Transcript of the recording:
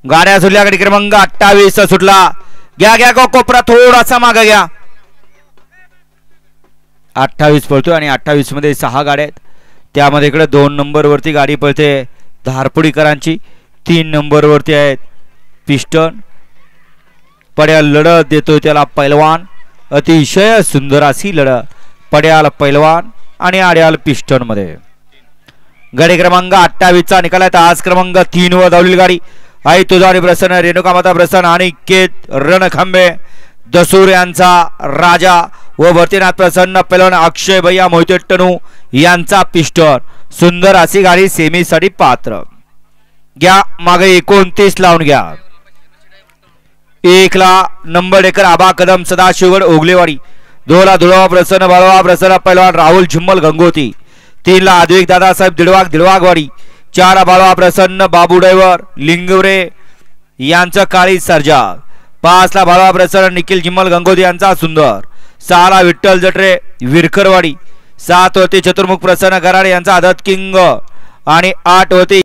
गाड्या सुटल्या गाडी क्रमांक 28 सुटला. घ्या घ्या कोपरा थोडासा मागे घ्या. 28 पळतोय आणि 28 मध्ये 6 गाड्या आहेत. त्यामध्ये इकडे 2 नंबर वरती गाडी पळते धारपुडीकरांची. 3 नंबर वरती आहेत पिस्टन. पड्याल लढत देतोय त्याला पैलवान. अतिशय सुंदर अशी लढत पड्याल पैलवान आणि आड्याल पिस्टन मध्ये. गाडी क्रमांक 28 चा निकाल आहे. आज क्रमांक 3 वर धावलेली गाडी आई तुझारी प्रसन्न रेणुकामाता प्रसन्न आणि केत रणखांबे दसूर यांचा राजा व भरतीनाथ प्रसन्न पैलवान अक्षय भैया मोहिते टनू यांचा पिस्टन. सुंदर अशी गाडी सेमीसाठी पात्र. घ्या मागे 29 लावून घ्या. 1 ला नंबर डेकर आबा कदम सदाशिवगड ओगलेवाडी. 2 ला धुळवा प्रसन्न बाळवा प्रसन्न पैलवान राहुल झुम्मल गंगोती. 3 ला आद्विक दादासाहेब दिडवागवाडी. 4 ला बाळवा प्रसन्न बाबू ड्रायव्हर लिंगवरे यांचं काळी सर्जा. 5 ला बाळवा प्रसन्न निखिल झुम्मल गंगोती यांचा सुंदर. 6 ला विठ्ठल जटरे विरखरवाडी. 7 वरती चतुर्मुख प्रसन्न गराडे यांचा आदत किंग आणि 8 वरती